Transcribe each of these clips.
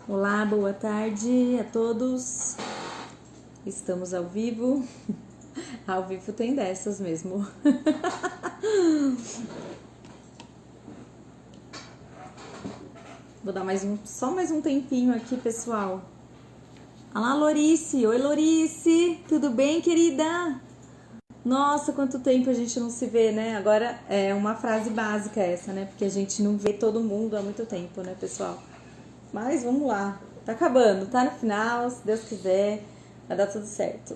Olá, boa tarde a todos. Estamos ao vivo. Ao vivo tem dessas mesmo. Vou dar só mais um tempinho aqui, pessoal. Olá, Lorice. Oi, Lorice. Tudo bem, querida? Nossa, quanto tempo a gente não se vê, né? Agora é uma frase básica essa, né? Porque a gente não vê todo mundo há muito tempo, né, pessoal? Mas vamos lá. Tá acabando, tá no final, se Deus quiser, vai dar tudo certo.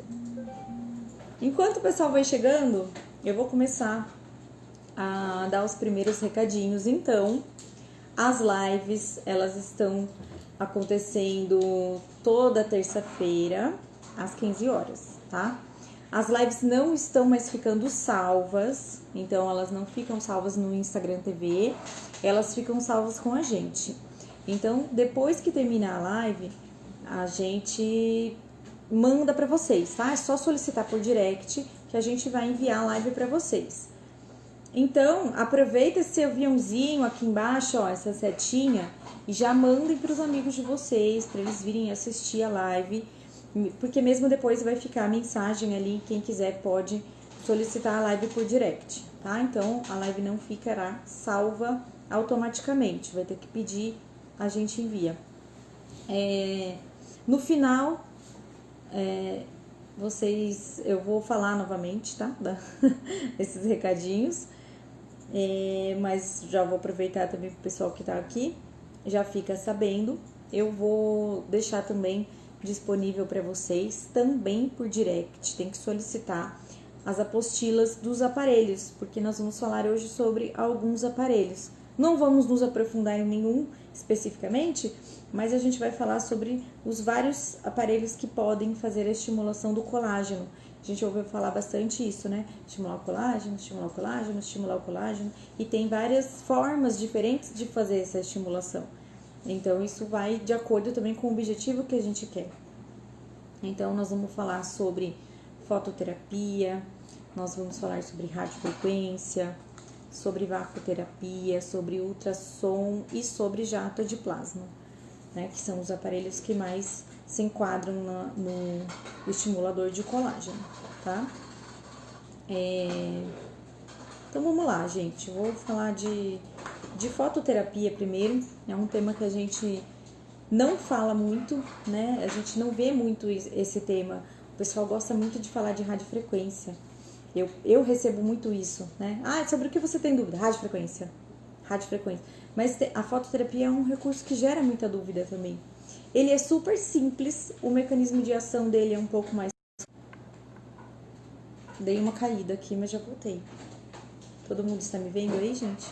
Enquanto o pessoal vai chegando, eu vou começar a dar os primeiros recadinhos. Então, as lives, elas estão acontecendo toda terça-feira, às 15 horas, tá? As lives não estão mais ficando salvas, então elas não ficam salvas no Instagram TV, elas ficam salvas com a gente. Então, depois que terminar a live, a gente manda para vocês, tá? É só solicitar por direct que a gente vai enviar a live para vocês. Então, aproveita esse aviãozinho aqui embaixo, ó, essa setinha, e já mandem para os amigos de vocês, para eles virem assistir a live, porque mesmo depois vai ficar a mensagem ali, quem quiser pode solicitar a live por direct, tá? Então, a live não ficará salva automaticamente, vai ter que pedir, a gente envia. No final, eu vou falar novamente, tá? Esses recadinhos, mas já vou aproveitar também pro pessoal que tá aqui, já fica sabendo. Eu vou deixar também disponível para vocês, também por direct, tem que solicitar as apostilas dos aparelhos, porque nós vamos falar hoje sobre alguns aparelhos. Não vamos nos aprofundar em nenhum especificamente, mas a gente vai falar sobre os vários aparelhos que podem fazer a estimulação do colágeno. A gente ouviu falar bastante isso, né? Estimular o colágeno, estimular o colágeno, estimular o colágeno. E tem várias formas diferentes de fazer essa estimulação. Então, isso vai de acordo também com o objetivo que a gente quer. Então, nós vamos falar sobre fototerapia, nós vamos falar sobre radiofrequência, sobre vacuoterapia, sobre ultrassom e sobre jato de plasma, né, que são os aparelhos que mais se enquadram no estimulador de colágeno, tá? Então vamos lá, gente. Vou falar de fototerapia primeiro. É um tema que a gente não fala muito, né? A gente não vê muito esse tema. O pessoal gosta muito de falar de radiofrequência. Eu recebo muito isso, né? Ah, sobre o que você tem dúvida? Radiofrequência. Mas a fototerapia é um recurso que gera muita dúvida também. Ele é super simples, o mecanismo de ação dele é um pouco mais... Dei uma caída aqui, mas já voltei. Todo mundo está me vendo aí, gente?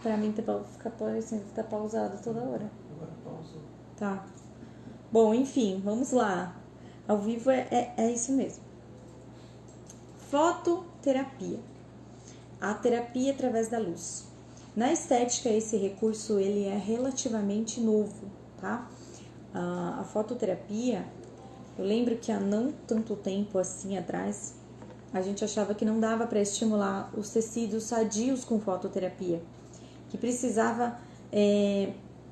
Pra mim fica parecendo que tá pausado toda hora. Tá. Bom, enfim, vamos lá. Ao vivo é isso mesmo. Fototerapia. A terapia através da luz. Na estética, esse recurso ele é relativamente novo, tá? A fototerapia, eu lembro que há não tanto tempo assim atrás, a gente achava que não dava para estimular os tecidos sadios com fototerapia, que precisava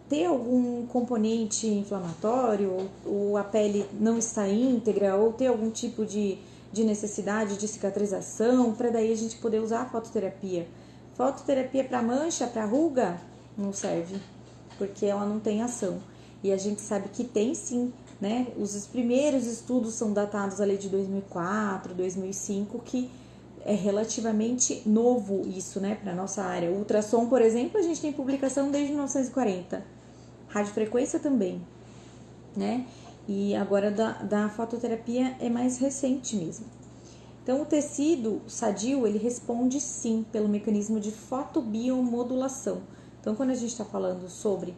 ter algum componente inflamatório, ou a pele não está íntegra, ou ter algum tipo de necessidade de cicatrização, para daí a gente poder usar a fototerapia. Fototerapia para mancha, para ruga, não serve, porque ela não tem ação. E a gente sabe que tem sim, né? Os primeiros estudos são datados ali de 2004, 2005, que é relativamente novo isso, né, para nossa área. O ultrassom, por exemplo, a gente tem publicação desde 1940. Radiofrequência também, né? E agora da fototerapia é mais recente mesmo. Então, o tecido sadio, ele responde sim pelo mecanismo de fotobiomodulação. Então, quando a gente está falando sobre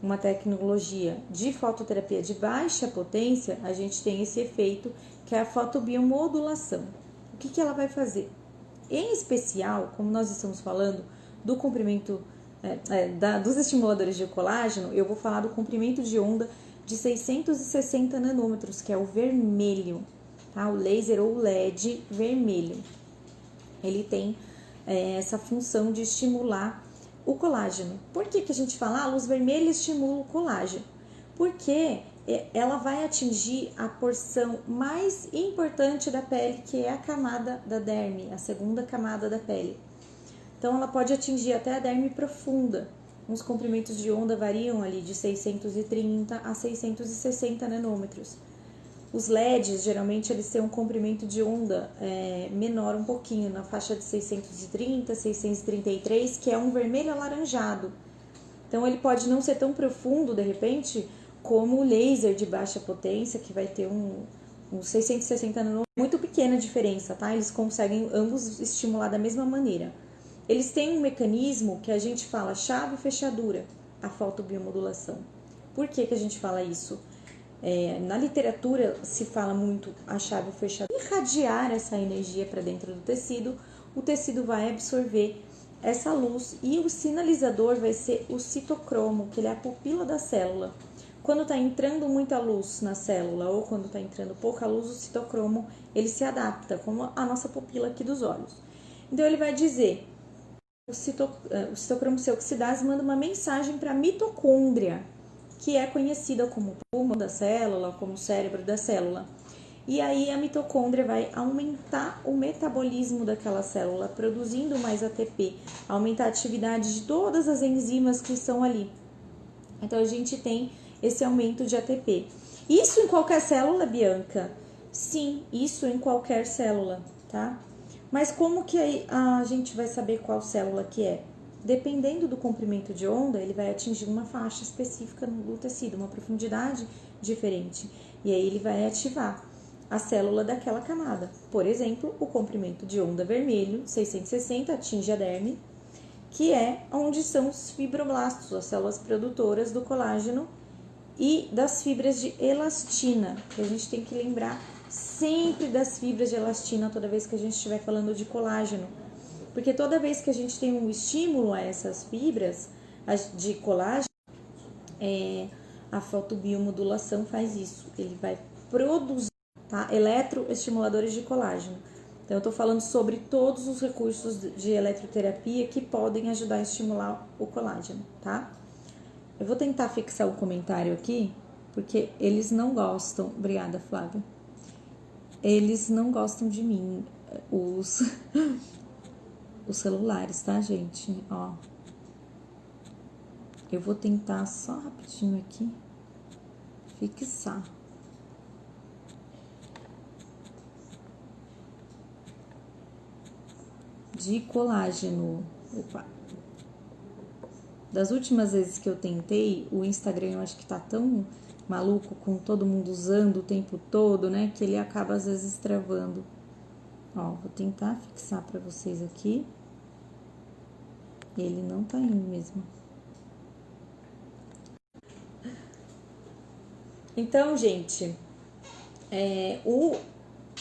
uma tecnologia de fototerapia de baixa potência, a gente tem esse efeito que é a fotobiomodulação. O que ela vai fazer? Em especial, como nós estamos falando do comprimento dos estimuladores de colágeno, eu vou falar do comprimento de onda de 660 nanômetros, que é o vermelho, tá? O laser ou LED vermelho. Ele tem essa função de estimular o colágeno. Por que a gente fala, a luz vermelha estimula o colágeno? Porque ela vai atingir a porção mais importante da pele, que é a camada da derme, a segunda camada da pele. Então, ela pode atingir até a derme profunda. Os comprimentos de onda variam ali de 630 a 660 nanômetros. Os LEDs, geralmente, eles têm um comprimento de onda menor um pouquinho, na faixa de 630, 633, que é um vermelho alaranjado. Então, ele pode não ser tão profundo, de repente, como o laser de baixa potência, que vai ter um 660 nanômetros. Muito pequena a diferença, tá? Eles conseguem ambos estimular da mesma maneira. Eles têm um mecanismo que a gente fala chave e fechadura, a fotobiomodulação. Por que a gente fala isso? Na literatura se fala muito a chave e fechadura. Irradiar essa energia para dentro do tecido, o tecido vai absorver essa luz e o sinalizador vai ser o citocromo, que ele é a pupila da célula. Quando está entrando muita luz na célula ou quando está entrando pouca luz, o citocromo ele se adapta, como a nossa pupila aqui dos olhos. Então ele vai dizer, o citocromo se oxidase manda uma mensagem para a mitocôndria, que é conhecida como pulmão da célula, como cérebro da célula. E aí a mitocôndria vai aumentar o metabolismo daquela célula, produzindo mais ATP, aumentar a atividade de todas as enzimas que estão ali. Então a gente tem esse aumento de ATP. Isso em qualquer célula, Bianca? Sim, isso em qualquer célula, tá? Mas como que a gente vai saber qual célula que é? Dependendo do comprimento de onda, ele vai atingir uma faixa específica do tecido, uma profundidade diferente. E aí ele vai ativar a célula daquela camada. Por exemplo, o comprimento de onda vermelho, 660, atinge a derme, que é onde são os fibroblastos, as células produtoras do colágeno e das fibras de elastina, que a gente tem que lembrar sempre das fibras de elastina toda vez que a gente estiver falando de colágeno. Porque toda vez que a gente tem um estímulo a essas fibras de colágeno, a fotobiomodulação faz isso. Ele vai produzir, tá, eletroestimuladores de colágeno. Então, eu estou falando sobre todos os recursos de eletroterapia que podem ajudar a estimular o colágeno, tá? Eu vou tentar fixar o comentário aqui, porque eles não gostam. Obrigada, Flávia. Eles não gostam de mim, os celulares, tá, gente? Ó. Eu vou tentar só rapidinho aqui fixar. De colágeno. Opa. Das últimas vezes que eu tentei, o Instagram eu acho que tá tão maluco com todo mundo usando o tempo todo, né? Que ele acaba às vezes travando. Ó, vou tentar fixar pra vocês aqui. Ele não tá indo mesmo. Então, gente,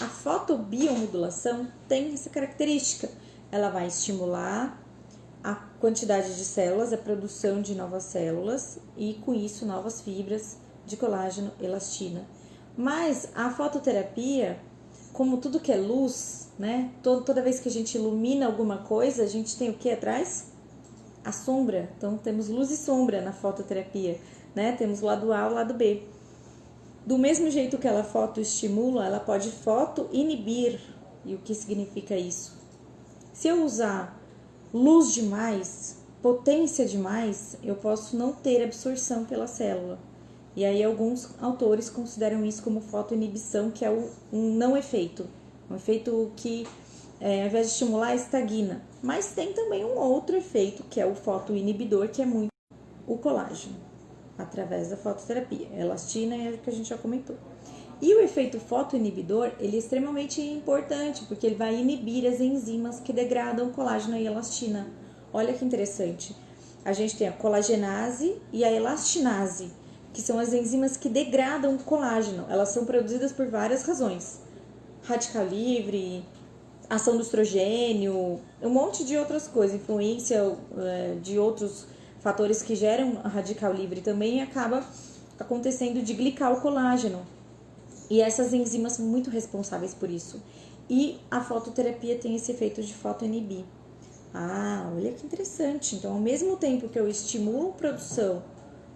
a fotobiomodulação tem essa característica. Ela vai estimular a quantidade de células, a produção de novas células e, com isso, novas fibras de colágeno, elastina. Mas a fototerapia, como tudo que é luz, né? Toda vez que a gente ilumina alguma coisa, a gente tem o que atrás? A sombra. Então, temos luz e sombra na fototerapia, né? Temos o lado A e o lado B. Do mesmo jeito que ela fotoestimula, ela pode fotoinibir. E o que significa isso? Se eu usar luz demais, potência demais, eu posso não ter absorção pela célula. E aí alguns autores consideram isso como fotoinibição, que é um não efeito. Um efeito que, ao invés de estimular, estagna. Mas tem também um outro efeito, que é o fotoinibidor, que é muito o colágeno, através da fototerapia. Elastina é o que a gente já comentou. E o efeito fotoinibidor, ele é extremamente importante, porque ele vai inibir as enzimas que degradam colágeno e elastina. Olha que interessante. A gente tem a colagenase e a elastinase, que são as enzimas que degradam o colágeno. Elas são produzidas por várias razões. Radical livre, ação do estrogênio, um monte de outras coisas, influência de outros fatores que geram a radical livre também acaba acontecendo de glicar o colágeno. E essas enzimas são muito responsáveis por isso. E a fototerapia tem esse efeito de fotoinibir. Ah, olha que interessante. Então, ao mesmo tempo que eu estimulo produção,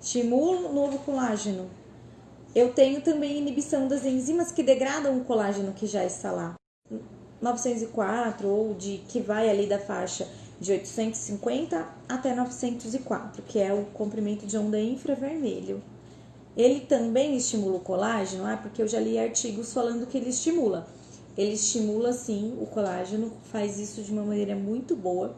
estimulo novo colágeno, eu tenho também inibição das enzimas que degradam o colágeno que já está lá. 904 ou de que vai ali da faixa de 850 até 904, que é o comprimento de onda infravermelho. Ele também estimula o colágeno, porque eu já li artigos falando que ele estimula. Ele estimula sim o colágeno, faz isso de uma maneira muito boa.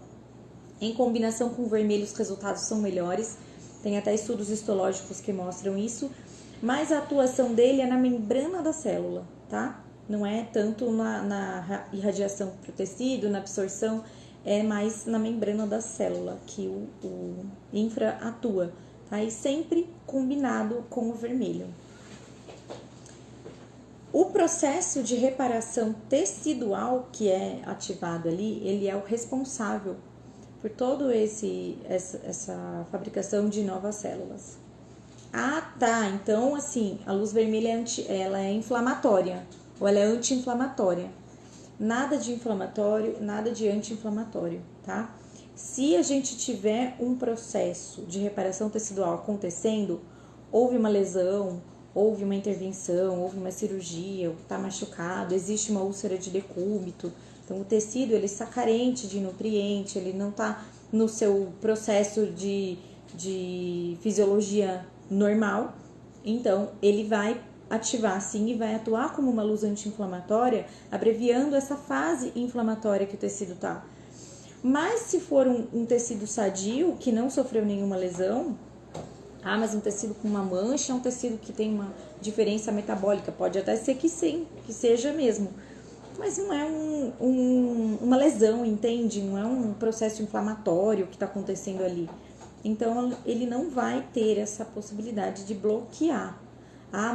Em combinação com o vermelho, os resultados são melhores. Tem até estudos histológicos que mostram isso. Mas a atuação dele é na membrana da célula, tá? Não é tanto na irradiação para o tecido, na absorção, é mais na membrana da célula que o infra atua, tá? E sempre combinado com o vermelho. O processo de reparação tecidual que é ativado ali, ele é o responsável por todo essa fabricação de novas células. Ah, tá. Então, assim, a luz vermelha ela é inflamatória ou ela é anti-inflamatória. Nada de inflamatório, nada de anti-inflamatório, tá? Se a gente tiver um processo de reparação tecidual acontecendo, houve uma lesão, houve uma intervenção, houve uma cirurgia, está machucado, existe uma úlcera de decúbito, então o tecido ele está carente de nutriente, ele não está no seu processo de fisiologia normal, então ele vai ativar sim e vai atuar como uma luz anti-inflamatória, abreviando essa fase inflamatória que o tecido está. Mas se for um tecido sadio, que não sofreu nenhuma lesão, mas um tecido com uma mancha é um tecido que tem uma diferença metabólica, pode até ser que sim, que seja mesmo, mas não é uma lesão, entende? Não é um processo inflamatório que está acontecendo ali. Então, ele não vai ter essa possibilidade de bloquear.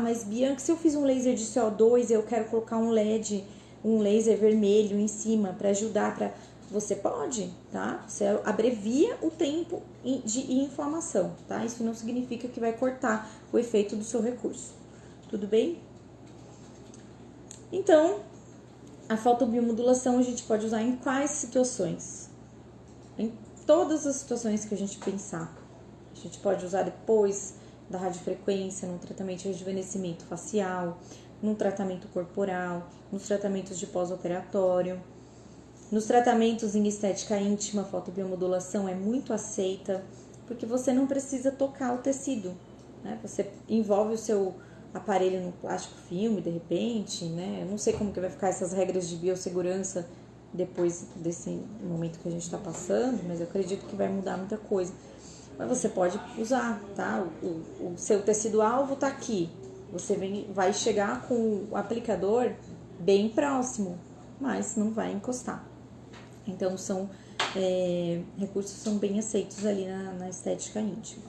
Mas Bianca, se eu fiz um laser de CO2 e eu quero colocar um LED, um laser vermelho em cima para ajudar para... Você pode, tá? Você abrevia o tempo de inflamação, tá? Isso não significa que vai cortar o efeito do seu recurso. Tudo bem? Então, a fotobiomodulação a gente pode usar em quais situações? Em todas as situações que a gente pensar. A gente pode usar depois da radiofrequência, no tratamento de rejuvenescimento facial, no tratamento corporal, nos tratamentos de pós-operatório. Nos tratamentos em estética íntima, a fotobiomodulação é muito aceita, porque você não precisa tocar o tecido, né? Você envolve o seu aparelho no plástico filme, de repente, né? Eu não sei como que vai ficar essas regras de biossegurança depois desse momento que a gente está passando, mas eu acredito que vai mudar muita coisa. Mas você pode usar, tá? O seu tecido-alvo tá aqui. Você vai chegar com o aplicador bem próximo, mas não vai encostar. Então, recursos são bem aceitos ali na estética íntima.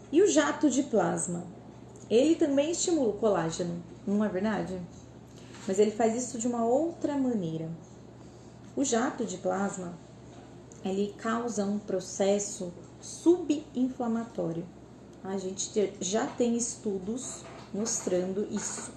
E o jato de plasma? Ele também estimula o colágeno, não é verdade? Mas ele faz isso de uma outra maneira. O jato de plasma, ele causa um processo subinflamatório. A gente já tem estudos mostrando isso.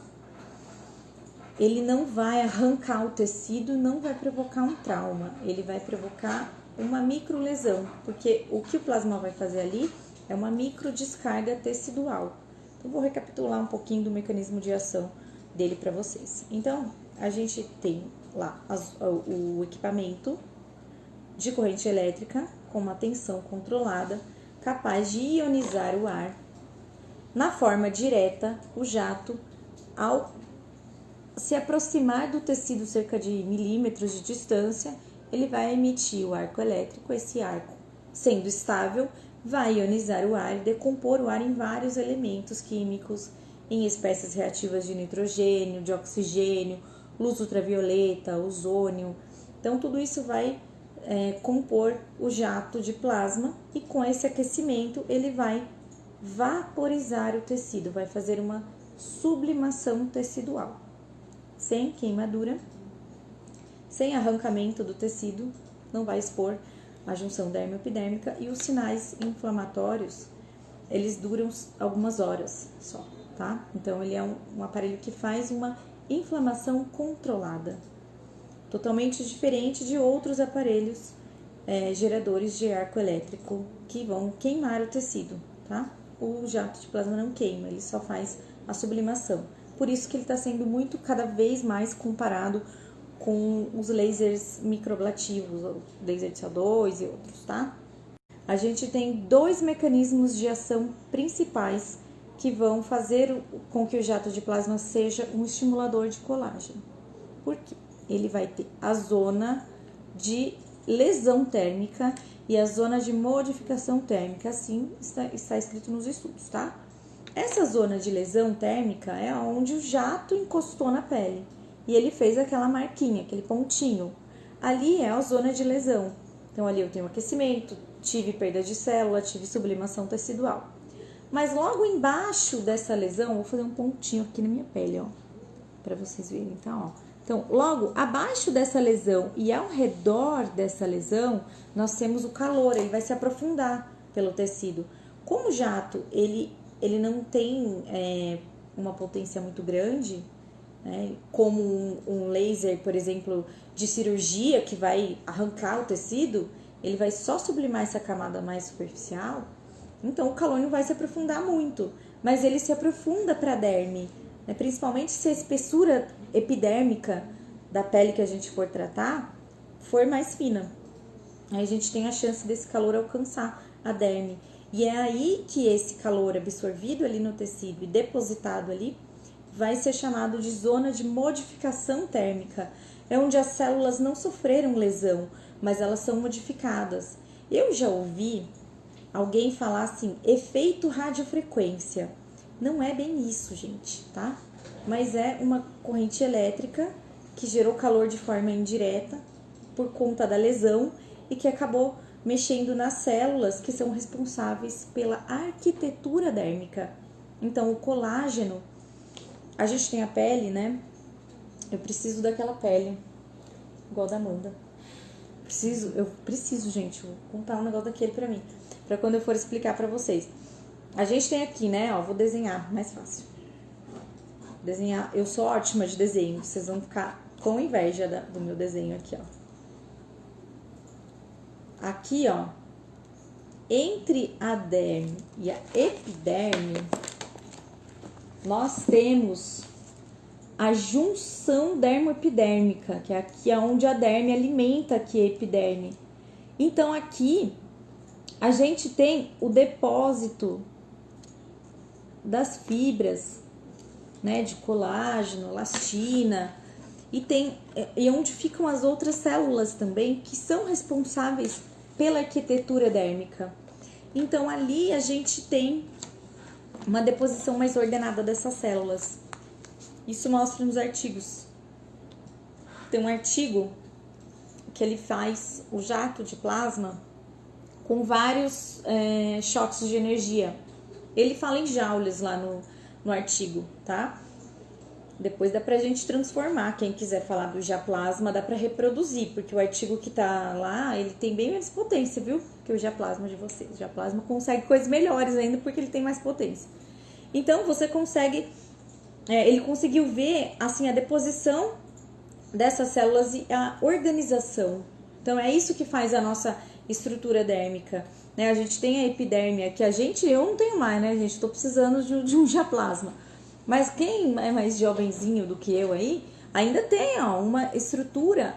Ele não vai arrancar o tecido, não vai provocar um trauma, ele vai provocar uma microlesão, porque o que o plasma vai fazer ali é uma microdescarga tecidual. Então, vou recapitular um pouquinho do mecanismo de ação dele para vocês. Então, a gente tem lá o equipamento de corrente elétrica com uma tensão controlada, capaz de ionizar o ar. Na forma direta, o jato, ao se aproximar do tecido cerca de milímetros de distância, ele vai emitir o arco elétrico. Esse arco, sendo estável, vai ionizar o ar e decompor o ar em vários elementos químicos, em espécies reativas de nitrogênio, de oxigênio, luz ultravioleta, ozônio. Então, tudo isso vai compor o jato de plasma e com esse aquecimento ele vai vaporizar o tecido, vai fazer uma sublimação tecidual. Sem queimadura, sem arrancamento do tecido, não vai expor a junção dermo-epidérmica e os sinais inflamatórios, eles duram algumas horas só, tá? Então, ele é um aparelho que faz uma inflamação controlada, totalmente diferente de outros aparelhos geradores de arco elétrico que vão queimar o tecido, tá? O jato de plasma não queima, ele só faz a sublimação. Por isso que ele está sendo cada vez mais comparado com os lasers microablativos, o laser de CO2 e outros, tá? A gente tem 2 mecanismos de ação principais que vão fazer com que o jato de plasma seja um estimulador de colágeno. Por quê? Ele vai ter a zona de lesão térmica e a zona de modificação térmica, assim está escrito nos estudos, tá? Essa zona de lesão térmica é onde o jato encostou na pele e ele fez aquela marquinha, aquele pontinho. Ali é a zona de lesão. Então, ali eu tenho aquecimento, tive perda de célula, tive sublimação tecidual. Mas logo embaixo dessa lesão, vou fazer um pontinho aqui na minha pele, ó, para vocês verem, tá, ó. Então, logo abaixo dessa lesão e ao redor dessa lesão, nós temos o calor, ele vai se aprofundar pelo tecido. Como o jato, ele não tem uma potência muito grande, né, como um laser, por exemplo, de cirurgia que vai arrancar o tecido, ele vai só sublimar essa camada mais superficial, então o calor não vai se aprofundar muito, mas ele se aprofunda para a derme, né, principalmente se a espessura epidérmica da pele que a gente for tratar for mais fina. Aí a gente tem a chance desse calor alcançar a derme. E é aí que esse calor absorvido ali no tecido e depositado ali vai ser chamado de zona de modificação térmica. É onde as células não sofreram lesão, mas elas são modificadas. Eu já ouvi alguém falar assim, efeito radiofrequência. Não é bem isso, gente, tá? Mas é uma corrente elétrica que gerou calor de forma indireta por conta da lesão e que acabou mexendo nas células que são responsáveis pela arquitetura dérmica. Então, o colágeno, a gente tem a pele, né? Eu preciso daquela pele, igual da Amanda. Eu preciso, gente, vou comprar um negócio daquele pra mim, pra quando eu for explicar pra vocês. A gente tem aqui, né, ó, vou desenhar, mais fácil. Desenhar, eu sou ótima de desenho, vocês vão ficar com inveja do meu desenho aqui, ó. Aqui, ó, entre a derme e a epiderme, nós temos a junção dermoepidérmica, que é aqui onde a derme alimenta aqui a epiderme. Então, aqui, a gente tem o depósito das fibras, né, de colágeno, elastina, e onde ficam as outras células também, que são responsáveis pela arquitetura dérmica. Então, ali a gente tem uma deposição mais ordenada dessas células. Isso mostra nos artigos. Tem um artigo que ele faz o jato de plasma com vários choques de energia. Ele fala em joules lá no artigo, tá? Depois dá pra gente transformar. Quem quiser falar do Japlasma, dá pra reproduzir, porque o artigo que tá lá, ele tem bem menos potência, viu? Que o Japlasma de vocês. O Japlasma consegue coisas melhores ainda, porque ele tem mais potência. Então, você consegue... ele conseguiu ver, assim, a deposição dessas células e a organização. Então, é isso que faz a nossa estrutura dérmica, né? A gente tem a epiderme, que eu não tenho mais, né, gente? Tô precisando de um Japlasma. Mas quem é mais jovenzinho do que eu aí, ainda tem, ó, uma estrutura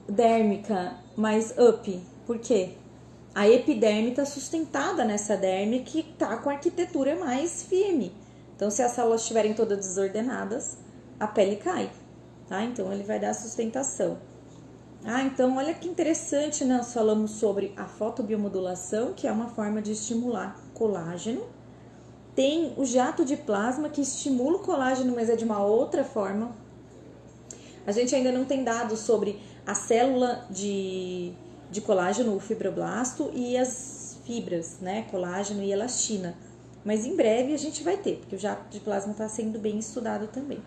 dérmica mais up. Por quê? A epiderme está sustentada nessa derme que está com a arquitetura mais firme. Então, se as células estiverem todas desordenadas, a pele cai, tá? Então, ele vai dar sustentação. Então, olha que interessante, né? Nós falamos sobre a fotobiomodulação, que é uma forma de estimular colágeno. Tem o jato de plasma, que estimula o colágeno, mas é de uma outra forma. A gente ainda não tem dados sobre a célula de colágeno, o fibroblasto, e as fibras, né? Colágeno e elastina. Mas em breve a gente vai ter, porque o jato de plasma está sendo bem estudado também,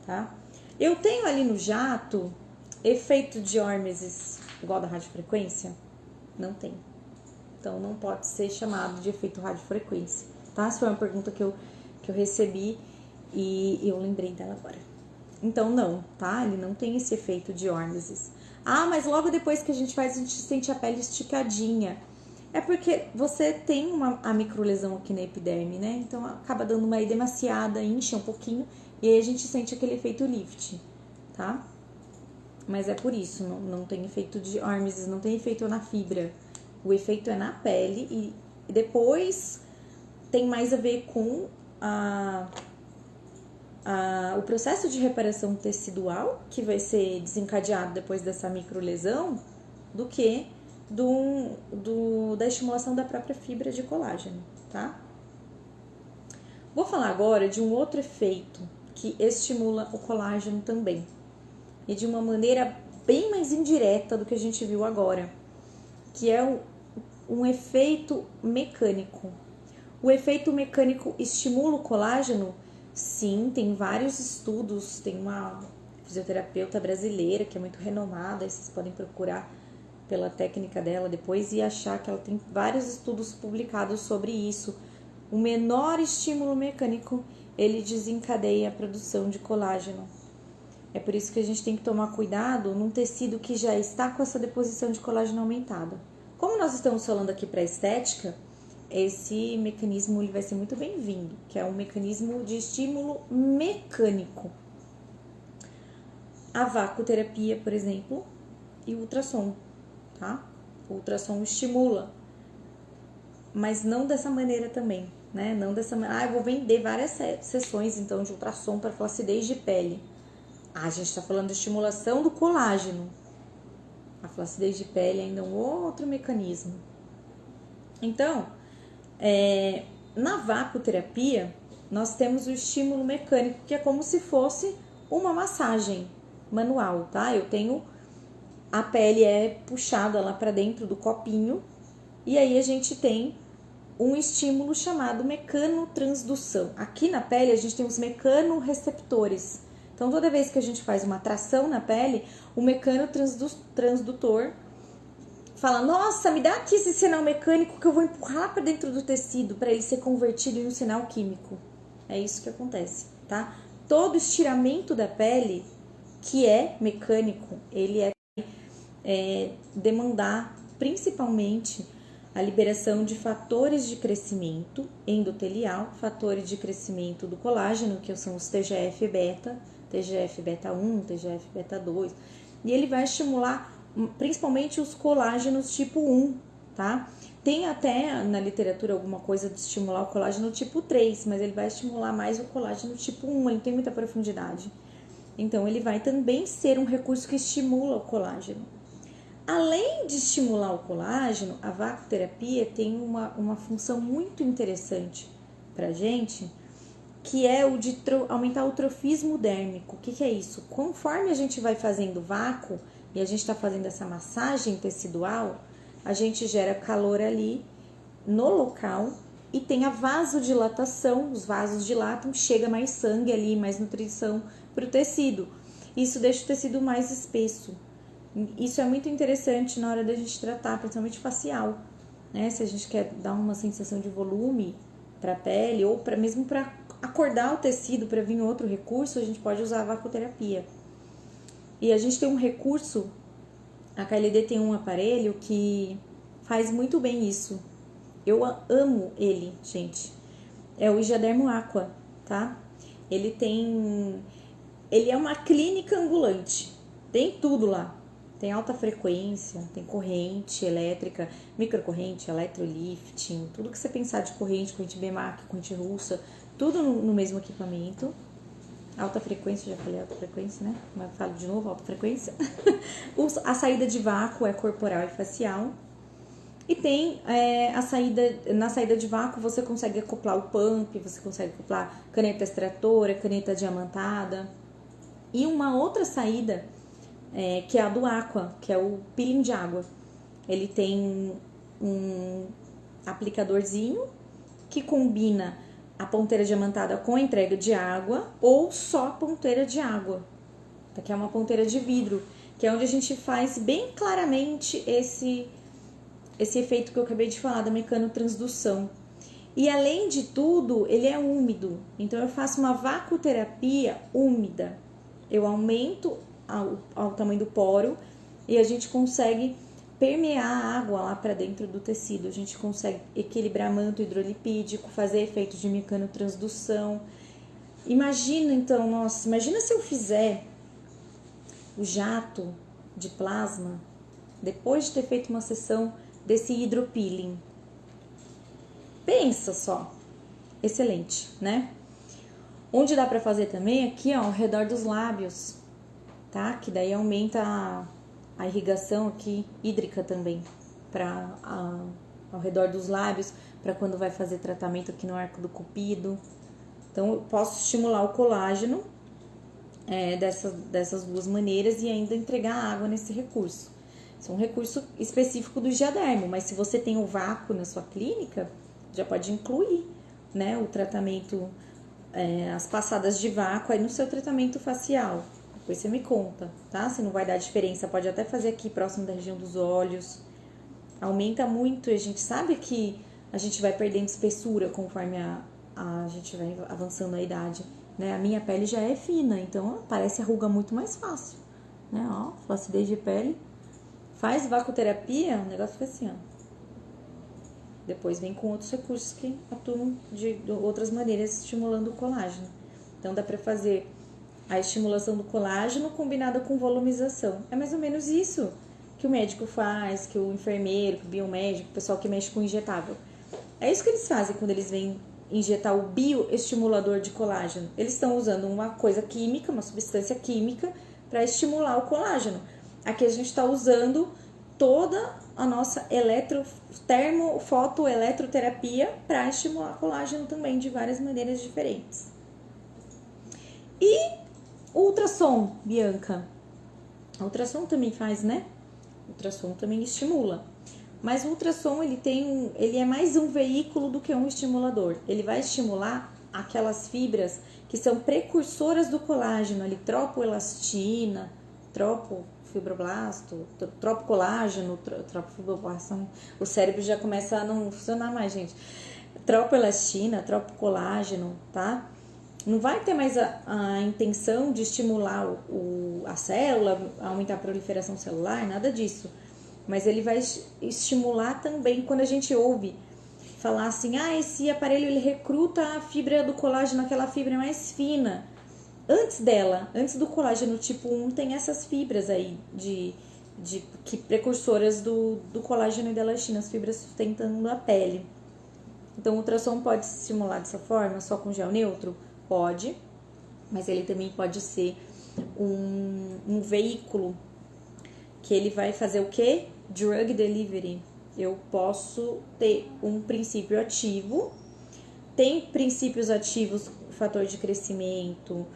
tá? Eu tenho ali no jato efeito de Hormesis igual da radiofrequência? Não tem. Então, não pode ser chamado de efeito radiofrequência, tá? Essa foi uma pergunta que eu recebi e eu lembrei dela agora. Então, não, tá? Ele não tem esse efeito de Hormesis. Ah, mas logo depois que a gente faz, a gente sente a pele esticadinha. É porque você tem a microlesão aqui na epiderme, né? Então acaba dando uma edemaciada, incha um pouquinho e aí a gente sente aquele efeito lift, tá? Mas é por isso, não tem efeito de hormesis, não tem efeito na fibra. O efeito é na pele e depois tem mais a ver com o processo de reparação tecidual, que vai ser desencadeado depois dessa microlesão, do que da estimulação da própria fibra de colágeno, tá? Vou falar agora de um outro efeito que estimula o colágeno também, e de uma maneira bem mais indireta do que a gente viu agora, que é um efeito mecânico. O efeito mecânico estimula o colágeno? Sim, tem vários estudos, tem uma fisioterapeuta brasileira que é muito renomada, vocês podem procurar pela técnica dela depois e achar que ela tem vários estudos publicados sobre isso. O menor estímulo mecânico, ele desencadeia a produção de colágeno. É por isso que a gente tem que tomar cuidado num tecido que já está com essa deposição de colágeno aumentada. Como nós estamos falando aqui para estética, esse mecanismo ele vai ser muito bem-vindo, que é um mecanismo de estímulo mecânico. A vacuoterapia, por exemplo, e o ultrassom, tá? O ultrassom estimula, mas não dessa maneira também, né? Não dessa maneira. Eu vou vender várias sessões, então, de ultrassom para flacidez de pele. A gente está falando de estimulação do colágeno. A flacidez de pele ainda é um outro mecanismo. Então, na vacuoterapia, nós temos o estímulo mecânico, que é como se fosse uma massagem manual, tá? A pele é puxada lá para dentro do copinho e aí a gente tem um estímulo chamado mecanotransdução. Aqui na pele a gente tem os mecanoreceptores. Então, toda vez que a gente faz uma tração na pele, o mecanotransdutor fala, nossa, me dá aqui esse sinal mecânico que eu vou empurrar para dentro do tecido para ele ser convertido em um sinal químico. É isso que acontece, tá? Todo estiramento da pele, que é mecânico, ele demandar principalmente a liberação de fatores de crescimento endotelial, fatores de crescimento do colágeno, que são os TGF-beta, TGF-beta1, TGF-beta2, e ele vai estimular principalmente os colágenos tipo 1, tá? Tem até na literatura alguma coisa de estimular o colágeno tipo 3, mas ele vai estimular mais o colágeno tipo 1, ele não tem muita profundidade. Então, ele vai também ser um recurso que estimula o colágeno. Além de estimular o colágeno, a vacuoterapia tem uma função muito interessante pra gente, que é o de aumentar o trofismo dérmico. O que é isso? Conforme a gente vai fazendo vácuo e a gente está fazendo essa massagem tecidual, a gente gera calor ali no local e tem a vasodilatação, os vasos dilatam, chega mais sangue ali, mais nutrição para o tecido. Isso deixa o tecido mais espesso. Isso é muito interessante na hora da gente tratar, principalmente facial, né? Se a gente quer dar uma sensação de volume para a pele ou mesmo para acordar o tecido para vir outro recurso, a gente pode usar a vacuoterapia. E a gente tem um recurso, a KLD tem um aparelho que faz muito bem isso. Eu amo ele, gente. É o Higiadermo Aqua, tá? Ele é uma clínica ambulante. Tem tudo lá. Tem alta frequência, tem corrente elétrica, microcorrente, eletrolifting, tudo que você pensar de corrente BMAC, corrente russa, tudo no mesmo equipamento. Alta frequência, já falei alta frequência, né? Mas eu falo de novo, alta frequência. A saída de vácuo é corporal e facial. E tem na saída de vácuo você consegue acoplar o pump, você consegue acoplar caneta extratora, caneta diamantada. E uma outra saída, que é a do Aqua, que é o peeling de água. Ele tem um aplicadorzinho que combina a ponteira diamantada com a entrega de água ou só a ponteira de água, que é uma ponteira de vidro, que é onde a gente faz bem claramente esse efeito que eu acabei de falar da mecanotransdução. E além de tudo, ele é úmido, então eu faço uma vacuoterapia úmida. Eu aumento ao tamanho do poro e a gente consegue permear a água lá para dentro do tecido. A gente consegue equilibrar manto hidrolipídico, fazer efeitos de mecanotransdução. Imagina então, nossa, imagina se eu fizer o jato de plasma depois de ter feito uma sessão desse hidropeeling. Pensa só, excelente, né? Onde dá para fazer também aqui, ó, ao redor dos lábios, tá? Que daí aumenta a irrigação aqui hídrica também para ao redor dos lábios, para quando vai fazer tratamento aqui no arco do cupido. Então eu posso estimular o colágeno dessas duas maneiras e ainda entregar água nesse recurso. Isso é um recurso específico do Diadermo, mas se você tem o vácuo na sua clínica, já pode incluir, né, o tratamento, as passadas de vácuo aí no seu tratamento facial. Depois você me conta, tá? Se não vai dar diferença, pode até fazer aqui próximo da região dos olhos. Aumenta muito, a gente sabe que a gente vai perdendo espessura conforme a gente vai avançando a idade, né? A minha pele já é fina, então parece a ruga muito mais fácil, né? Ó, flacidez de pele. Faz vacuoterapia, o negócio fica assim, ó. Depois vem com outros recursos que atuam de outras maneiras, estimulando o colágeno. Então, dá pra fazer a estimulação do colágeno combinada com volumização. É mais ou menos isso que o médico faz, que o enfermeiro, que o biomédico, o pessoal que mexe com injetável. É isso que eles fazem quando eles vêm injetar o bioestimulador de colágeno. Eles estão usando uma coisa química, uma substância química, para estimular o colágeno. Aqui a gente está usando toda a nossa fotoeletroterapia para estimular colágeno também de várias maneiras diferentes. E o ultrassom, Bianca? O ultrassom também faz, né? O ultrassom também estimula. Mas o ultrassom, ele é mais um veículo do que um estimulador. Ele vai estimular aquelas fibras que são precursoras do colágeno, ali, tropoelastina, tropofibroblasto, tropocolágeno, tropofibroblasto. O cérebro já começa a não funcionar mais, gente. Tropoelastina, tropocolágeno, tá? Não vai ter mais a intenção de estimular a célula, aumentar a proliferação celular, nada disso. Mas ele vai estimular também quando a gente ouve falar assim, esse aparelho ele recruta a fibra do colágeno, aquela fibra mais fina. Antes do colágeno tipo 1, tem essas fibras aí que precursoras do colágeno e da elastina, as fibras sustentando a pele. Então o ultrassom pode se estimular dessa forma, só com gel neutro? Pode, mas ele também pode ser um veículo que ele vai fazer o quê? Drug delivery. Eu posso ter um princípio ativo, tem princípios ativos, fator de crescimento,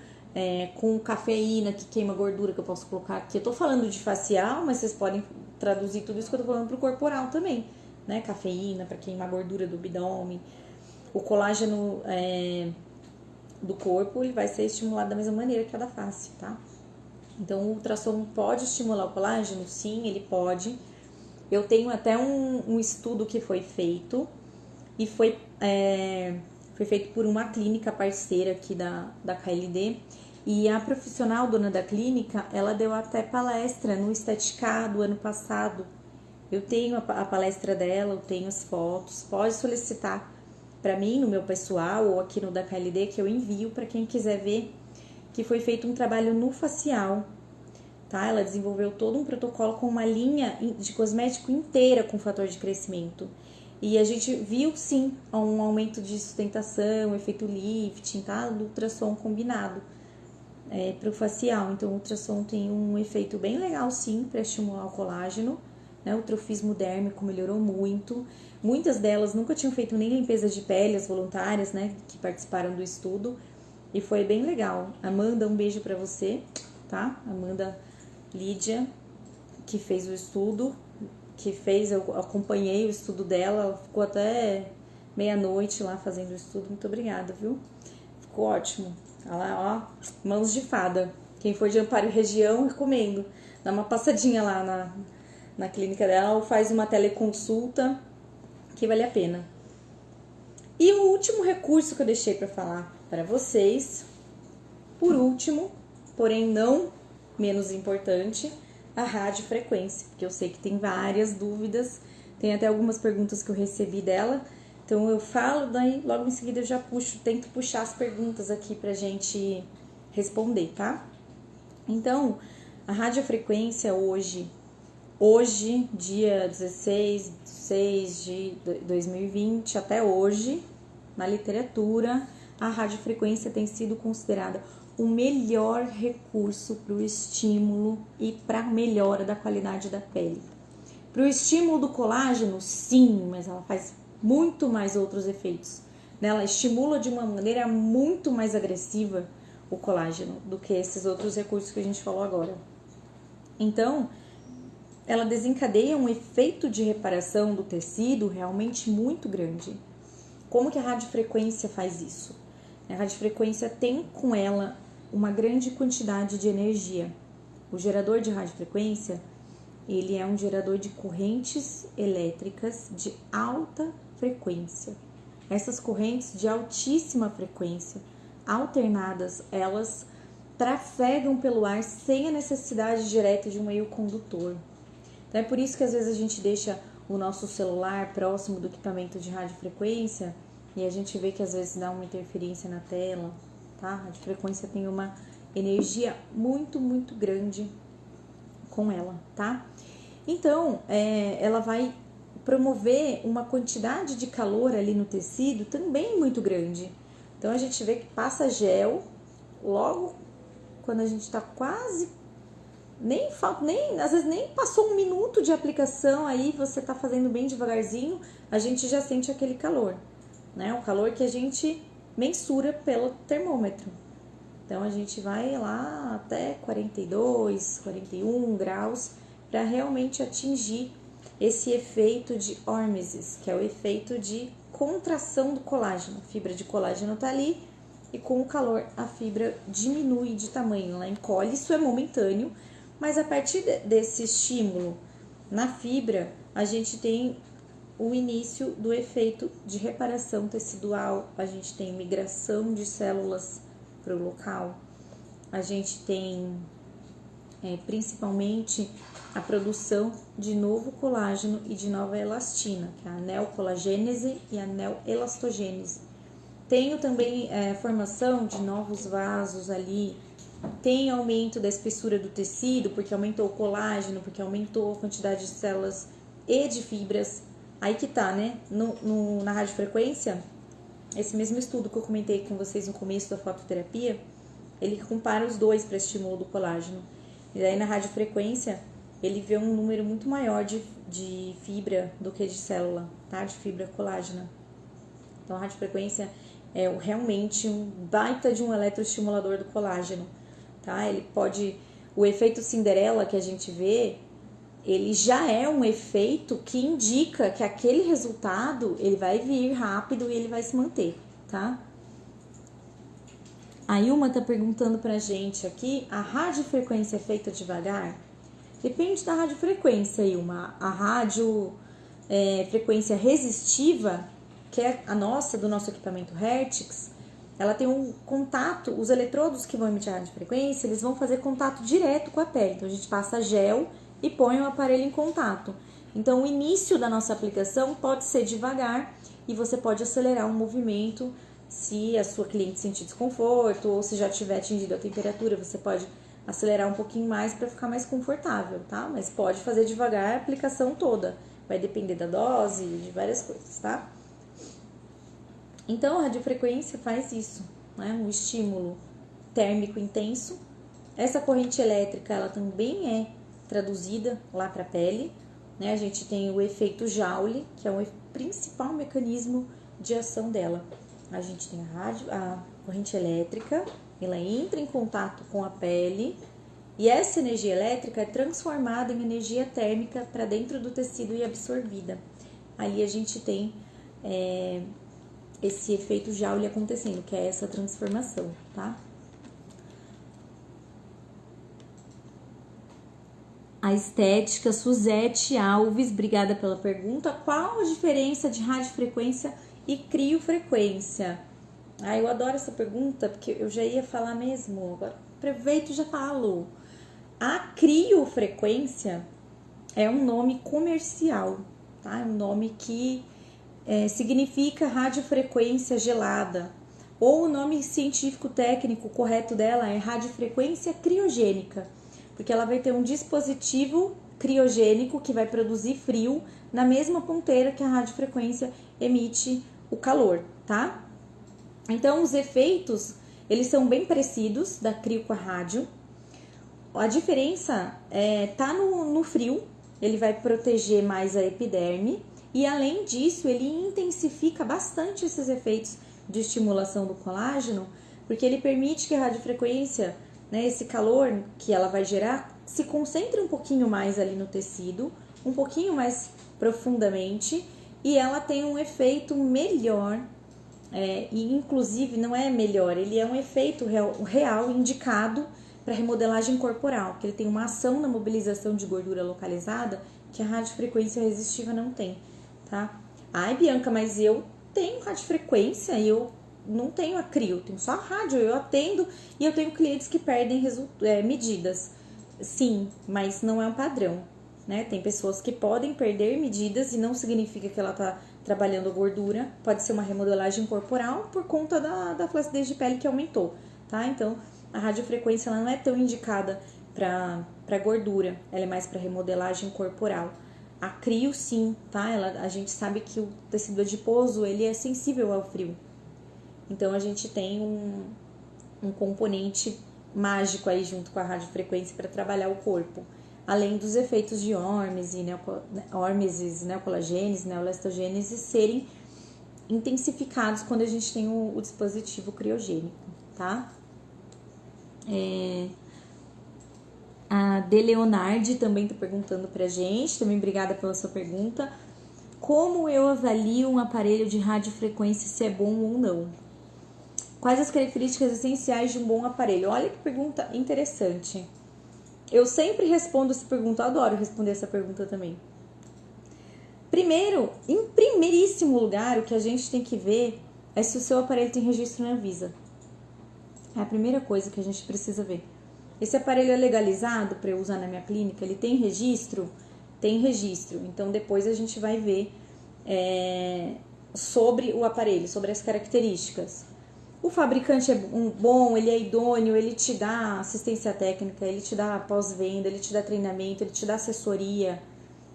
com cafeína que queima gordura, que eu posso colocar aqui. Eu tô falando de facial, mas vocês podem traduzir tudo isso que eu tô falando pro corporal também, né? Cafeína para queimar gordura do abdômen. O colágeno do corpo, ele vai ser estimulado da mesma maneira que a da face, tá? Então, o ultrassom pode estimular o colágeno? Sim, ele pode. Eu tenho até um estudo que foi feito e foi feito por uma clínica parceira aqui da KLD. E a profissional dona da clínica, ela deu até palestra no Esteticado ano passado. Eu tenho a palestra dela, eu tenho as fotos. Pode solicitar para mim no meu pessoal ou aqui no da KLD que eu envio para quem quiser ver. Que foi feito um trabalho no facial, tá? Ela desenvolveu todo um protocolo com uma linha de cosmético inteira com fator de crescimento. E a gente viu, sim, um aumento de sustentação, efeito lifting, tá? Do ultrassom combinado para o facial. Então, o ultrassom tem um efeito bem legal, sim, para estimular o colágeno, né? O trofismo dérmico melhorou muito. Muitas delas nunca tinham feito nem limpeza de pele, as voluntárias, né? Que participaram do estudo. E foi bem legal. Amanda, um beijo pra você, tá? Amanda Lídia, que fez o estudo, eu acompanhei o estudo dela, ela ficou até meia-noite lá fazendo o estudo. Muito obrigada, viu? Ficou ótimo. Ela, ó, mãos de fada. Quem for de Amparo e região, recomendo. Dá uma passadinha lá na clínica dela ou faz uma teleconsulta, que vale a pena. E o último recurso que eu deixei pra falar para vocês, por último, porém não menos importante, a radiofrequência, porque eu sei que tem várias dúvidas, tem até algumas perguntas que eu recebi dela, então eu falo, daí logo em seguida eu já tento puxar as perguntas aqui pra gente responder, tá? Então, a radiofrequência hoje, dia 16 de 6 de 2020, até hoje, na literatura, a radiofrequência tem sido considerada o melhor recurso para o estímulo e para a melhora da qualidade da pele. Para o estímulo do colágeno, sim, mas ela faz muito mais outros efeitos. Ela estimula de uma maneira muito mais agressiva o colágeno do que esses outros recursos que a gente falou agora. Então, ela desencadeia um efeito de reparação do tecido realmente muito grande. Como que a radiofrequência faz isso? A radiofrequência tem com ela uma grande quantidade de energia. O gerador de radiofrequência, ele é um gerador de correntes elétricas de alta frequência. Essas correntes de altíssima frequência, alternadas, elas trafegam pelo ar sem a necessidade direta de um meio condutor. Então é por isso que às vezes a gente deixa o nosso celular próximo do equipamento de radiofrequência e a gente vê que às vezes dá uma interferência na tela, tá? A radiofrequência tem uma energia muito, muito grande com ela, tá? Então, ela vai promover uma quantidade de calor ali no tecido também muito grande. Então, a gente vê que passa gel logo quando a gente tá quase... às vezes nem passou um minuto de aplicação, aí você tá fazendo bem devagarzinho, a gente já sente aquele calor, né? O calor que a gente mensura pelo termômetro. Então, a gente vai lá até 42, 41 graus para realmente atingir esse efeito de hormesis, que é o efeito de contração do colágeno. A fibra de colágeno tá ali e com o calor a fibra diminui de tamanho, ela encolhe, isso é momentâneo, mas a partir desse estímulo na fibra, a gente tem o início do efeito de reparação tecidual, a gente tem migração de células para o local, a gente tem principalmente a produção de novo colágeno e de nova elastina, que é a neocolagênese e a neoelastogênese. Tenho também formação de novos vasos ali, tem aumento da espessura do tecido, porque aumentou o colágeno, porque aumentou a quantidade de células e de fibras. Aí que tá, né? Na radiofrequência, esse mesmo estudo que eu comentei com vocês no começo da fototerapia, ele compara os dois para estímulo do colágeno. E daí na radiofrequência, ele vê um número muito maior de fibra do que de célula, tá? De fibra colágena. Então a radiofrequência é realmente um baita de um eletroestimulador do colágeno, tá? Ele pode... O efeito Cinderela que a gente vê, ele já é um efeito que indica que aquele resultado, ele vai vir rápido e ele vai se manter, tá? A Ilma tá perguntando pra gente aqui, a radiofrequência é feita devagar? Depende da radiofrequência, Ilma. A radiofrequência resistiva, que é a nossa, do nosso equipamento Hertz, ela tem um contato, os eletrodos que vão emitir a radiofrequência, eles vão fazer contato direto com a pele. Então, a gente passa gel e põe o aparelho em contato. Então, o início da nossa aplicação pode ser devagar e você pode acelerar o movimento se a sua cliente sentir desconforto ou se já tiver atingido a temperatura, você pode acelerar um pouquinho mais para ficar mais confortável, tá? Mas pode fazer devagar a aplicação toda, vai depender da dose, de várias coisas, tá? Então, a radiofrequência faz isso, né? Um estímulo térmico intenso. Essa corrente elétrica, ela também é traduzida lá para a pele, né? A gente tem o efeito Joule, que é o principal mecanismo de ação dela. A gente tem a corrente elétrica, ela entra em contato com a pele e essa energia elétrica é transformada em energia térmica para dentro do tecido e absorvida. Ali a gente tem esse efeito Joule acontecendo, que é essa transformação, tá? A estética, Suzete Alves, obrigada pela pergunta. Qual a diferença de radiofrequência e criofrequência? Eu adoro essa pergunta, porque eu já ia falar mesmo, agora aproveito e já falo. A criofrequência é um nome comercial, tá? É um nome que significa radiofrequência gelada, ou o nome científico técnico correto dela é radiofrequência criogênica, porque ela vai ter um dispositivo criogênico que vai produzir frio na mesma ponteira que a radiofrequência emite o calor, tá? Então, os efeitos, eles são bem parecidos da crio com a rádio. A diferença tá no frio, ele vai proteger mais a epiderme e, além disso, ele intensifica bastante esses efeitos de estimulação do colágeno, porque ele permite que a radiofrequência, né, esse calor que ela vai gerar, se concentre um pouquinho mais ali no tecido, um pouquinho mais profundamente, e ela tem um efeito melhor, e inclusive não é melhor, ele é um efeito real indicado para remodelagem corporal, que ele tem uma ação na mobilização de gordura localizada que a radiofrequência resistiva não tem, tá? Ai, Bianca, mas eu tenho radiofrequência e eu não tenho a crio, tenho só a rádio, eu atendo e eu tenho clientes que perdem medidas. Sim, mas não é um padrão, né? Tem pessoas que podem perder medidas e não significa que ela tá trabalhando a gordura, pode ser uma remodelagem corporal por conta da flacidez de pele que aumentou, tá? Então, a radiofrequência ela não é tão indicada para gordura, ela é mais para remodelagem corporal. A crio sim, tá? A gente sabe que o tecido adiposo ele é sensível ao frio. Então a gente tem um componente mágico aí junto com a radiofrequência para trabalhar o corpo. Além dos efeitos de hormesis, neocolagênese, neoelastogênese serem intensificados quando a gente tem o dispositivo criogênico, tá? A De Leonardi também está perguntando pra gente, também obrigada pela sua pergunta. Como eu avalio um aparelho de radiofrequência, se é bom ou não? Quais as características essenciais de um bom aparelho? Olha que pergunta interessante. Eu sempre respondo essa pergunta, eu adoro responder essa pergunta também. Primeiro, em primeiríssimo lugar, o que a gente tem que ver é se o seu aparelho tem registro na Anvisa. É a primeira coisa que a gente precisa ver. Esse aparelho é legalizado para eu usar na minha clínica? Ele tem registro? Tem registro. Então, depois a gente vai ver sobre o aparelho, sobre as características. O fabricante é bom, ele é idôneo, ele te dá assistência técnica, ele te dá pós-venda, ele te dá treinamento, ele te dá assessoria.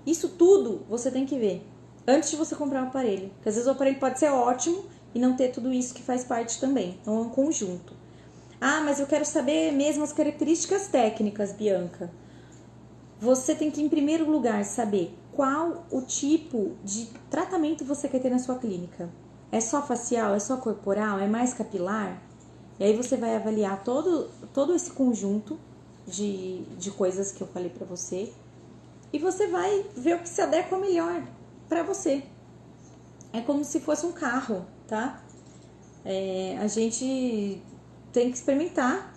Isso tudo você tem que ver antes de você comprar o aparelho. Porque às vezes o aparelho pode ser ótimo e não ter tudo isso que faz parte também. Então, é um conjunto. Ah, mas eu quero saber mesmo as características técnicas, Bianca. Você tem que, em primeiro lugar, saber qual o tipo de tratamento você quer ter na sua clínica. É só facial? É só corporal? É mais capilar? E aí você vai avaliar todo esse conjunto de coisas que eu falei pra você. E você vai ver o que se adequa melhor pra você. É como se fosse um carro, tá? A gente tem que experimentar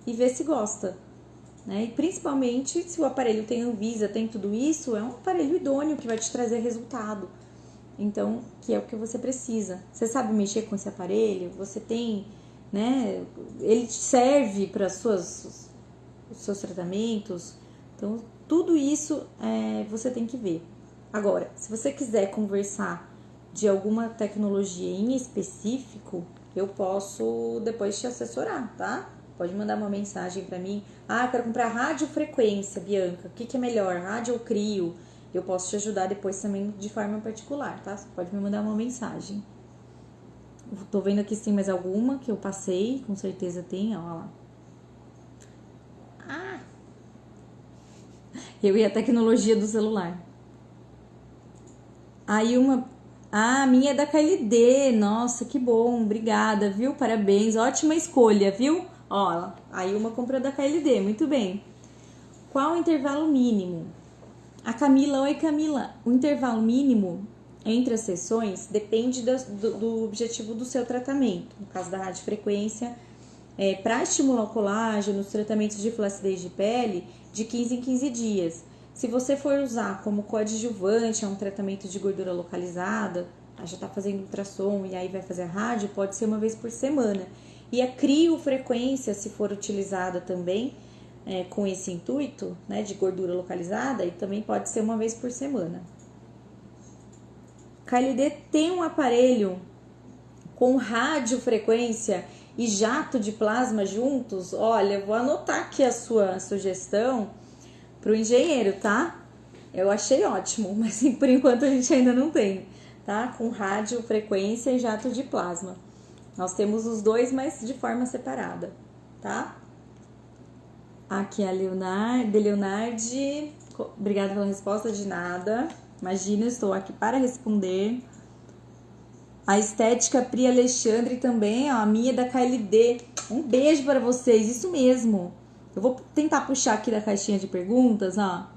e ver se gosta, né? E principalmente se o aparelho tem Anvisa, tem tudo isso, é um aparelho idôneo que vai te trazer resultado. Então, que é o que você precisa. Você sabe mexer com esse aparelho? Você tem, né? Ele te serve para os seus tratamentos. Então, tudo isso você tem que ver. Agora, se você quiser conversar de alguma tecnologia em específico, eu posso depois te assessorar, tá? Pode mandar uma mensagem para mim. Ah, eu quero comprar radiofrequência, Bianca. O que é melhor, rádio ou crio? Eu posso te ajudar depois também de forma particular, tá? Você pode me mandar uma mensagem. Tô vendo aqui se tem mais alguma que eu passei. Com certeza tem, ó lá. Ah! Eu e a tecnologia do celular. Aí a minha é da KLD. Nossa, que bom. Obrigada, viu? Parabéns. Ótima escolha, viu? Ó, aí uma comprou da KLD. Muito bem. Qual o intervalo mínimo? A Camila, oi Camila. O intervalo mínimo entre as sessões depende do objetivo do seu tratamento. No caso da radiofrequência, para estimular o colágeno, os tratamentos de flacidez de pele, de 15 em 15 dias. Se você for usar como coadjuvante, é um tratamento de gordura localizada, já está fazendo ultrassom e aí vai fazer a rádio, pode ser uma vez por semana. E a criofrequência, se for utilizada também, com esse intuito, né, de gordura localizada, e também pode ser uma vez por semana. KLD tem um aparelho com radiofrequência e jato de plasma juntos? Olha, eu vou anotar aqui a sua sugestão pro engenheiro, tá? Eu achei ótimo, mas por enquanto a gente ainda não tem, tá? Com radiofrequência e jato de plasma. Nós temos os dois, mas de forma separada, tá? Aqui a Leonardi. Obrigada pela resposta, de nada. Imagina, eu estou aqui para responder. A estética Pri Alexandre também, ó, a minha da KLD. Um beijo para vocês, isso mesmo. Eu vou tentar puxar aqui da caixinha de perguntas, ó.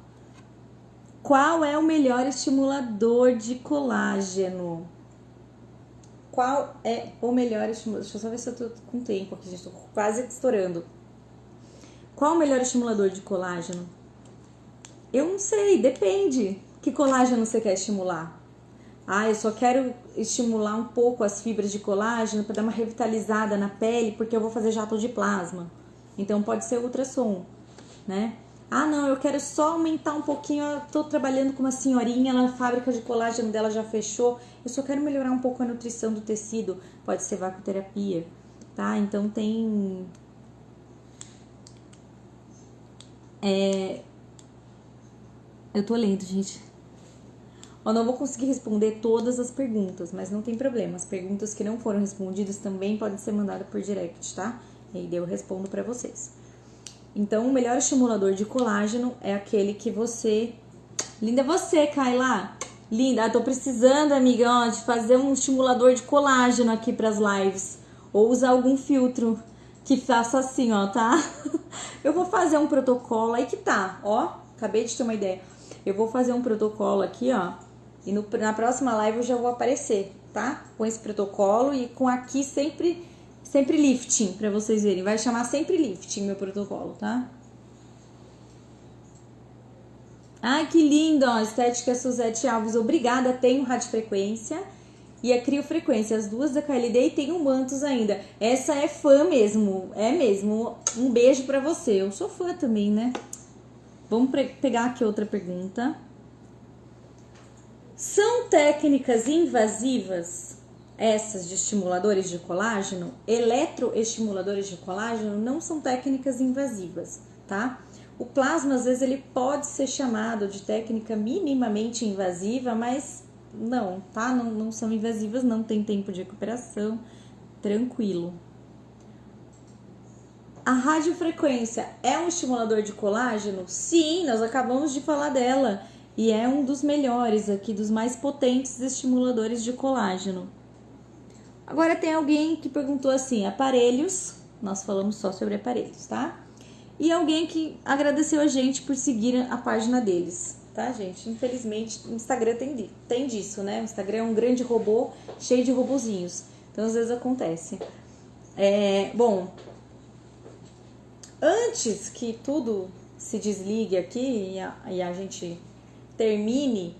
Qual é o melhor estimulador de colágeno? Qual é o melhor estimulador? Deixa eu só ver se eu tô com tempo aqui, gente. Tô quase estourando. Qual o melhor estimulador de colágeno? Eu não sei, depende. Que colágeno você quer estimular? Ah, eu só quero estimular um pouco as fibras de colágeno para dar uma revitalizada na pele, porque eu vou fazer jato de plasma. Então pode ser ultrassom, né? Ah, não, eu quero só aumentar um pouquinho. Eu tô trabalhando com uma senhorinha, a fábrica de colágeno dela já fechou. Eu só quero melhorar um pouco a nutrição do tecido. Pode ser vacoterapia, tá? Então tem... Eu tô lendo, gente. Eu não vou conseguir responder todas as perguntas, mas não tem problema. As perguntas que não foram respondidas também podem ser mandadas por direct, tá? E aí eu respondo pra vocês. Então, o melhor estimulador de colágeno é aquele que você... Linda é você, Kayla! Linda, tô precisando, amiga, ó, de fazer um estimulador de colágeno aqui pras lives. Ou usar algum filtro que faça assim, ó, tá? Eu vou fazer um protocolo, aí que tá, ó. Acabei de ter uma ideia. Eu vou fazer um protocolo aqui, ó. E na próxima live eu já vou aparecer, tá? Com esse protocolo e com aqui sempre lifting, pra vocês verem. Vai chamar sempre lifting meu protocolo, tá? Ai, que lindo, ó. Estética Suzete Alves. Obrigada, tenho radiofrequência e a criofrequência. As duas da KLD e tem o Mantos ainda. Essa é fã mesmo, é mesmo. Um beijo pra você. Eu sou fã também, né? Vamos pegar aqui outra pergunta. São técnicas invasivas essas de estimuladores de colágeno? Eletroestimuladores de colágeno não são técnicas invasivas, tá? O plasma, às vezes, ele pode ser chamado de técnica minimamente invasiva, mas não, tá? Não são invasivas, não tem tempo de recuperação, tranquilo. A radiofrequência é um estimulador de colágeno? Sim, nós acabamos de falar dela. E é um dos melhores aqui, dos mais potentes estimuladores de colágeno. Agora tem alguém que perguntou assim, aparelhos, nós falamos só sobre aparelhos, tá? E alguém que agradeceu a gente por seguir a página deles, tá, gente? Infelizmente, o Instagram tem disso, né? O Instagram é um grande robô cheio de robozinhos. Então, às vezes acontece. Bom, antes que tudo se desligue aqui e a gente termine.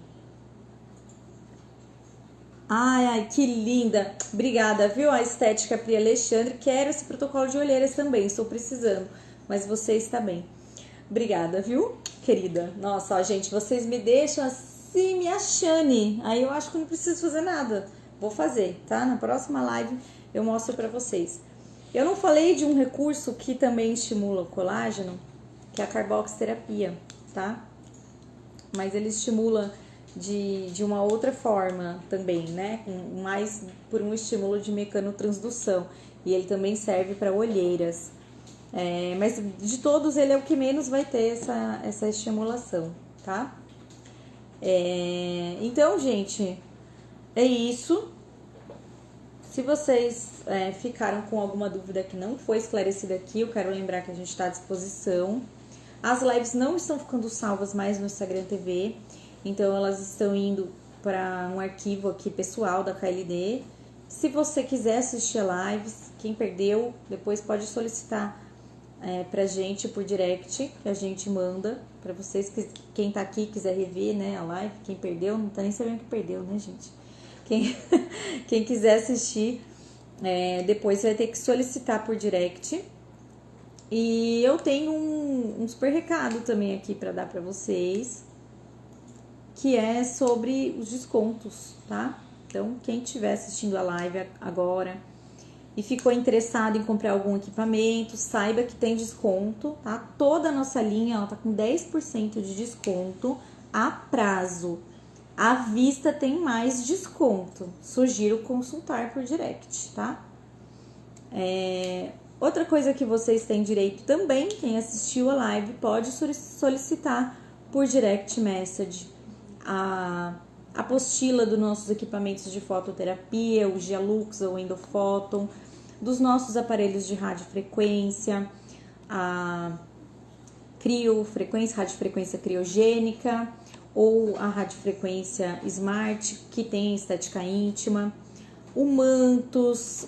Ai, que linda. Obrigada, viu? A estética Pri Alexandre. Quero esse protocolo de olheiras também, estou precisando. Mas você está bem. Obrigada, viu, querida? Nossa, ó, gente, vocês me deixam assim, me achando. Aí eu acho que não preciso fazer nada. Vou fazer, tá? Na próxima live eu mostro pra vocês. Eu não falei de um recurso que também estimula o colágeno, que é a carboxterapia, tá? Mas ele estimula de uma outra forma também, né? Mais por um estímulo de mecanotransdução. E ele também serve para olheiras. Mas de todos ele é o que menos vai ter essa estimulação, tá? Então, gente, é isso. Se vocês ficaram com alguma dúvida que não foi esclarecida aqui, eu quero lembrar que a gente está à disposição. As lives não estão ficando salvas mais no Instagram TV, então elas estão indo para um arquivo aqui pessoal da KLD. Se você quiser assistir a lives, quem perdeu, depois pode solicitar pra gente por direct, que a gente manda para vocês. Quem tá aqui quiser rever, né, a live, quem perdeu, não tá nem sabendo que perdeu, né, gente? Quem quiser assistir, depois vai ter que solicitar por direct. E eu tenho um super recado também aqui para dar para vocês, que é sobre os descontos, tá? Então, quem estiver assistindo a live agora e ficou interessado em comprar algum equipamento, saiba que tem desconto, tá? Toda a nossa linha, ela tá com 10% de desconto a prazo. À vista tem mais desconto. Sugiro consultar por direct, tá? Outra coisa que vocês têm direito também, quem assistiu a live pode solicitar por direct message a apostila dos nossos equipamentos de fototerapia, o Gialux ou o Endophoton, dos nossos aparelhos de radiofrequência, a radiofrequência criogênica ou a radiofrequência Smart, que tem estética íntima, o Mantos,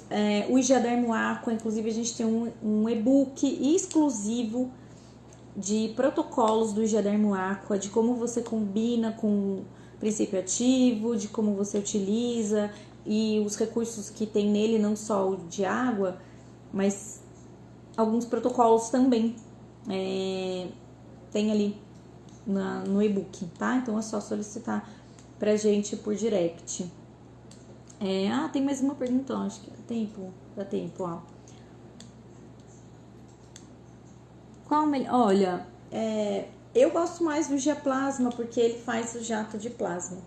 o Hidrodermo Aqua. Inclusive a gente tem um e-book exclusivo de protocolos do Hidrodermo Aqua, de como você combina com princípio ativo, de como você utiliza e os recursos que tem nele, não só o de água, mas alguns protocolos também tem ali no e-book, tá? Então é só solicitar pra gente por direct. Tem mais uma pergunta, acho que dá tempo, ó. Qual melhor? Olha, eu gosto mais do Giaplasma porque ele faz o jato de plasma,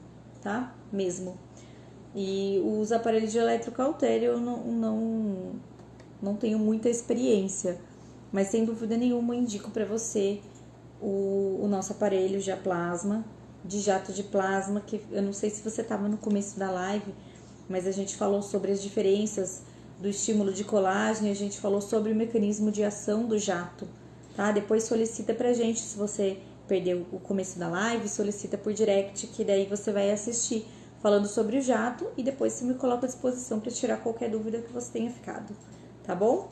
tá? Mesmo. E os aparelhos de eletrocautério eu não tenho muita experiência, mas sem dúvida nenhuma eu indico para você o nosso aparelho Giaplasma, de jato de plasma, que eu não sei se você estava no começo da live, mas a gente falou sobre as diferenças do estímulo de colágeno e a gente falou sobre o mecanismo de ação do jato, tá? Depois solicita pra gente, se você perdeu o começo da live, solicita por direct, que daí você vai assistir falando sobre o jato e depois você me coloca à disposição para tirar qualquer dúvida que você tenha ficado, tá bom?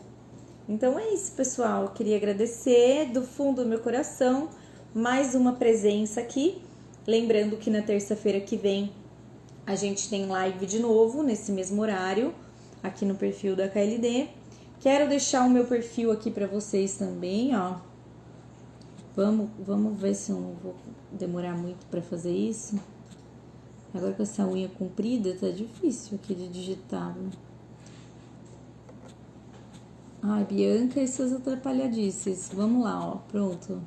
Então é isso, pessoal. Eu queria agradecer do fundo do meu coração mais uma presença aqui. Lembrando que na terça-feira que vem a gente tem live de novo, nesse mesmo horário, aqui no perfil da KLD. Quero deixar o meu perfil aqui para vocês também, ó. Vamos ver se eu não vou demorar muito para fazer isso. Agora com essa unha comprida, tá difícil aqui de digitar, né? Ai, Bianca e suas atrapalhadices. Vamos lá, ó, pronto.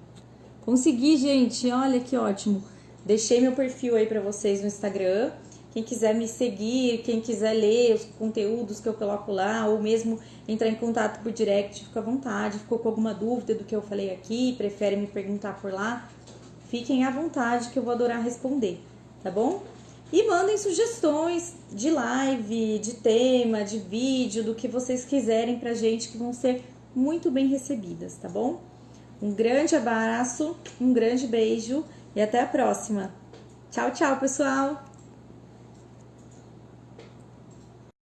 Consegui, gente, olha que ótimo. Deixei meu perfil aí pra vocês no Instagram. Quem quiser me seguir, quem quiser ler os conteúdos que eu coloco lá, ou mesmo entrar em contato por direct, fica à vontade. Ficou com alguma dúvida do que eu falei aqui, prefere me perguntar por lá, fiquem à vontade que eu vou adorar responder, tá bom? E mandem sugestões de live, de tema, de vídeo, do que vocês quiserem pra gente, que vão ser muito bem recebidas, tá bom? Um grande abraço, um grande beijo e até a próxima. Tchau, tchau, pessoal!